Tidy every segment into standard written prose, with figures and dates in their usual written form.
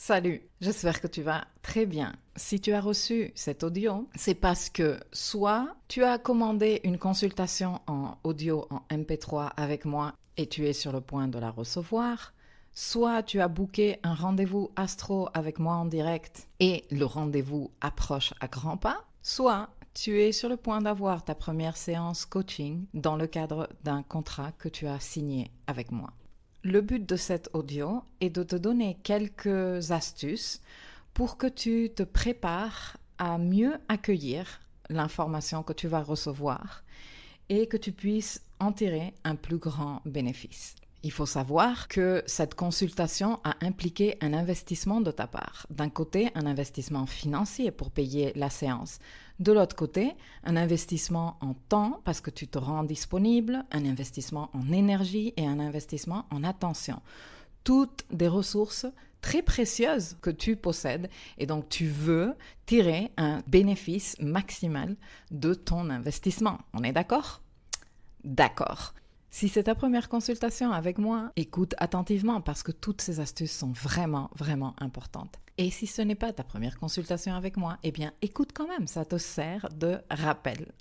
Salut, j'espère que tu vas très bien. Si tu as reçu cet audio, c'est parce que soit tu as commandé une consultation en audio en MP3 avec moi et tu es sur le point de la recevoir, soit tu as booké un rendez-vous astro avec moi en direct et le rendez-vous approche à grands pas, soit tu es sur le point d'avoir ta première séance coaching dans le cadre d'un contrat que tu as signé avec moi. Le but de cet audio est de te donner quelques astuces pour que tu te prépares à mieux accueillir l'information que tu vas recevoir et que tu puisses en tirer un plus grand bénéfice. Il faut savoir que cette consultation a impliqué un investissement de ta part. D'un côté, un investissement financier pour payer la séance. De l'autre côté, un investissement en temps parce que tu te rends disponible, un investissement en énergie et un investissement en attention. Toutes des ressources très précieuses que tu possèdes et donc tu veux tirer un bénéfice maximal de ton investissement. On est d'accord ? D'accord. Si c'est ta première consultation avec moi, écoute attentivement parce que toutes ces astuces sont vraiment, vraiment importantes. Et si ce n'est pas ta première consultation avec moi, eh bien écoute quand même, ça te sert de rappel.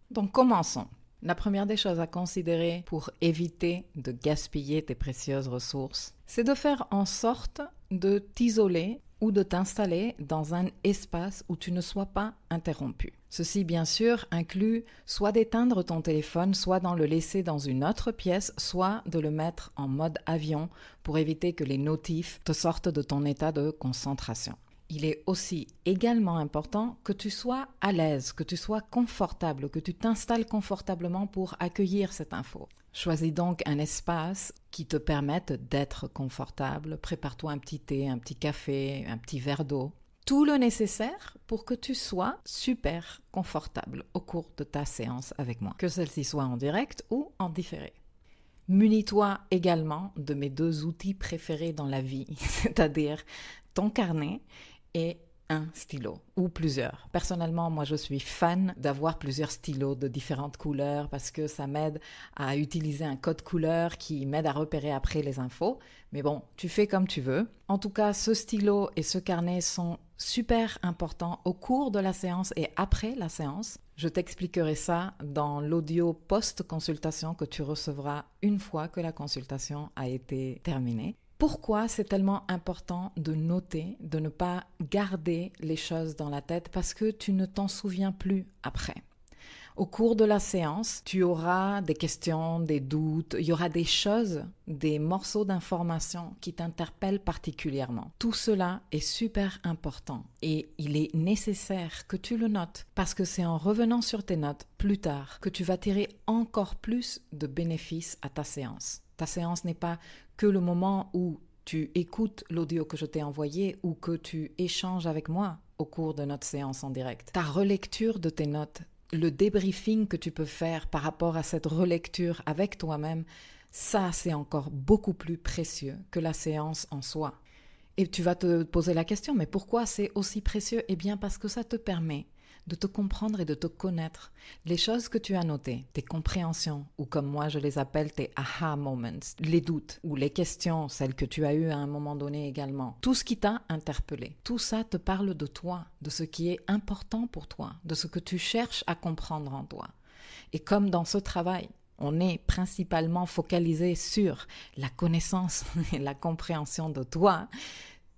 Donc commençons. La première des choses à considérer pour éviter de gaspiller tes précieuses ressources, c'est de faire en sorte de t'isoler ou de t'installer dans un espace où tu ne sois pas interrompu. Ceci, bien sûr, inclut soit d'éteindre ton téléphone, soit d'en le laisser dans une autre pièce, soit de le mettre en mode avion pour éviter que les notifs te sortent de ton état de concentration. Il est aussi également important que tu sois à l'aise, que tu sois confortable, que tu t'installes confortablement pour accueillir cette info. Choisis donc un espace qui te permette d'être confortable. Prépare-toi un petit thé, un petit café, un petit verre d'eau. Tout le nécessaire pour que tu sois super confortable au cours de ta séance avec moi, que celle-ci soit en direct ou en différé. Munis-toi également de mes deux outils préférés dans la vie, c'est-à-dire ton carnet et un stylo ou plusieurs. Personnellement, moi je suis fan d'avoir plusieurs stylos de différentes couleurs parce que ça m'aide à utiliser un code couleur qui m'aide à repérer après les infos. Mais bon, tu fais comme tu veux. En tout cas, ce stylo et ce carnet sont super importants au cours de la séance et après la séance. Je t'expliquerai ça dans l'audio post-consultation que tu recevras une fois que la consultation a été terminée. Pourquoi c'est tellement important de noter, de ne pas garder les choses dans la tête parce que tu ne t'en souviens plus après. Au cours de la séance, tu auras des questions, des doutes, il y aura des choses, des morceaux d'informations qui t'interpellent particulièrement. Tout cela est super important et il est nécessaire que tu le notes parce que c'est en revenant sur tes notes plus tard que tu vas tirer encore plus de bénéfices à ta séance. Ta séance n'est pas que le moment où tu écoutes l'audio que je t'ai envoyé ou que tu échanges avec moi au cours de notre séance en direct. Ta relecture de tes notes, le débriefing que tu peux faire par rapport à cette relecture avec toi-même, ça c'est encore beaucoup plus précieux que la séance en soi. Et tu vas te poser la question, mais pourquoi c'est aussi précieux ? Eh bien parce que ça te permet de te comprendre et de te connaître. Les choses que tu as notées, tes compréhensions, ou comme moi je les appelle tes aha moments, les doutes ou les questions, celles que tu as eues à un moment donné également, tout ce qui t'a interpellé, tout ça te parle de toi, de ce qui est important pour toi, de ce que tu cherches à comprendre en toi. Et comme dans ce travail, on est principalement focalisé sur la connaissance et la compréhension de toi,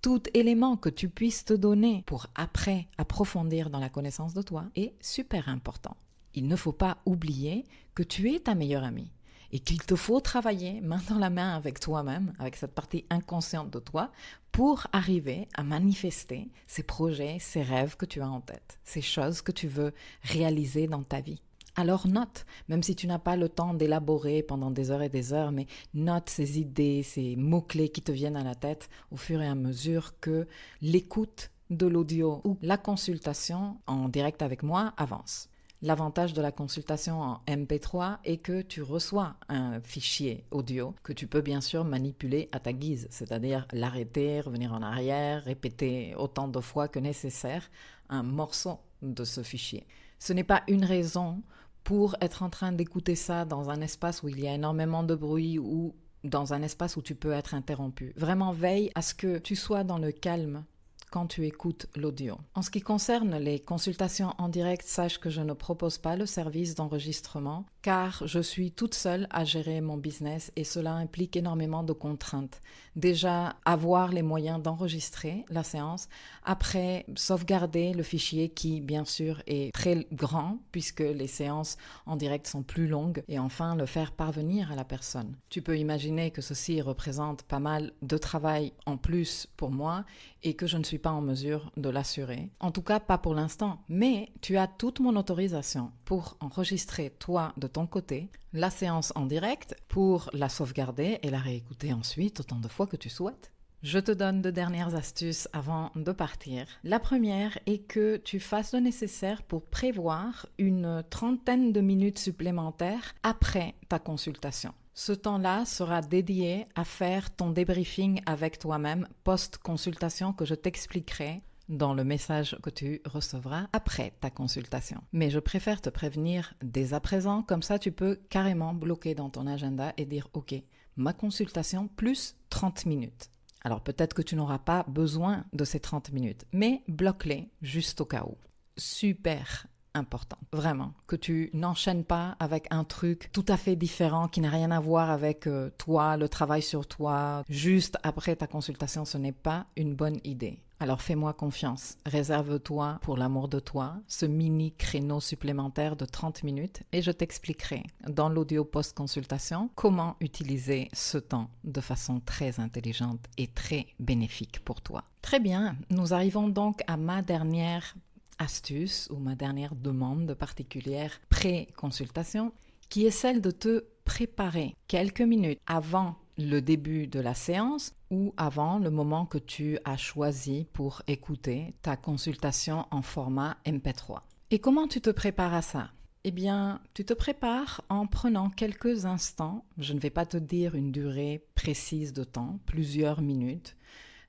tout élément que tu puisses te donner pour après approfondir dans la connaissance de toi est super important. Il ne faut pas oublier que tu es ta meilleure amie et qu'il te faut travailler main dans la main avec toi-même, avec cette partie inconsciente de toi, pour arriver à manifester ces projets, ces rêves que tu as en tête, ces choses que tu veux réaliser dans ta vie. Alors note, même si tu n'as pas le temps d'élaborer pendant des heures et des heures, mais note ces idées, ces mots-clés qui te viennent à la tête au fur et à mesure que l'écoute de l'audio ou la consultation en direct avec moi avance. L'avantage de la consultation en MP3 est que tu reçois un fichier audio que tu peux bien sûr manipuler à ta guise, c'est-à-dire l'arrêter, revenir en arrière, répéter autant de fois que nécessaire un morceau de ce fichier. Ce n'est pas une raison pour être en train d'écouter ça dans un espace où il y a énormément de bruit ou dans un espace où tu peux être interrompu. Vraiment, veille à ce que tu sois dans le calme quand tu écoutes l'audio. En ce qui concerne les consultations en direct, sache que je ne propose pas le service d'enregistrement car je suis toute seule à gérer mon business et cela implique énormément de contraintes. Déjà, avoir les moyens d'enregistrer la séance, après sauvegarder le fichier qui, bien sûr, est très grand puisque les séances en direct sont plus longues et enfin le faire parvenir à la personne. Tu peux imaginer que ceci représente pas mal de travail en plus pour moi et que je ne suis pas en mesure de l'assurer. En tout cas, pas pour l'instant. Mais tu as toute mon autorisation pour enregistrer, toi, de ton côté, la séance en direct, pour la sauvegarder et la réécouter ensuite autant de fois que tu souhaites. Je te donne 2 dernières astuces avant de partir. La première est que tu fasses le nécessaire pour prévoir une 30aine de minutes supplémentaires après ta consultation. Ce temps-là sera dédié à faire ton débriefing avec toi-même post-consultation que je t'expliquerai dans le message que tu recevras après ta consultation. Mais je préfère te prévenir dès à présent, comme ça tu peux carrément bloquer dans ton agenda et dire « Ok, ma consultation plus 30 minutes ». Alors peut-être que tu n'auras pas besoin de ces 30 minutes, mais bloque-les juste au cas où. Super important, vraiment, que tu n'enchaînes pas avec un truc tout à fait différent qui n'a rien à voir avec toi, le travail sur toi, juste après ta consultation, ce n'est pas une bonne idée. Alors fais-moi confiance, réserve-toi pour l'amour de toi ce mini créneau supplémentaire de 30 minutes et je t'expliquerai dans l'audio post-consultation comment utiliser ce temps de façon très intelligente et très bénéfique pour toi. Très bien, nous arrivons donc à ma dernière astuce ou ma dernière demande particulière pré-consultation qui est celle de te préparer quelques minutes avant le début de la séance ou avant le moment que tu as choisi pour écouter ta consultation en format MP3. Et comment tu te prépares à ça ? Eh bien, tu te prépares en prenant quelques instants, je ne vais pas te dire une durée précise de temps, plusieurs minutes,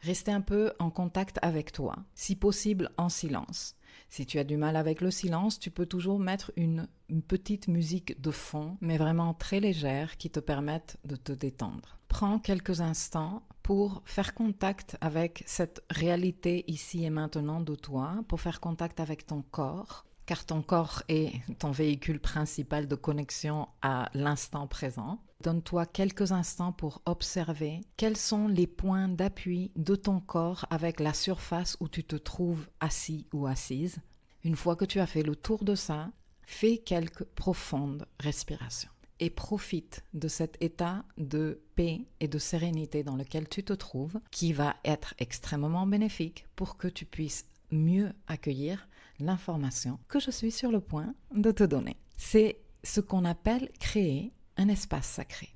rester un peu en contact avec toi, si possible en silence. Si tu as du mal avec le silence, tu peux toujours mettre une petite musique de fond, mais vraiment très légère, qui te permette de te détendre. Prends quelques instants pour faire contact avec cette réalité ici et maintenant de toi, pour faire contact avec ton corps, car ton corps est ton véhicule principal de connexion à l'instant présent. Donne-toi quelques instants pour observer quels sont les points d'appui de ton corps avec la surface où tu te trouves assis ou assise. Une fois que tu as fait le tour de ça, fais quelques profondes respirations et profite de cet état de paix et de sérénité dans lequel tu te trouves, qui va être extrêmement bénéfique pour que tu puisses mieux accueillir l'information que je suis sur le point de te donner. C'est ce qu'on appelle créer un espace sacré.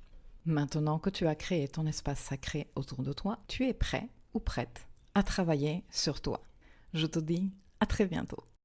Maintenant que tu as créé ton espace sacré autour de toi, tu es prêt ou prête à travailler sur toi. Je te dis à très bientôt.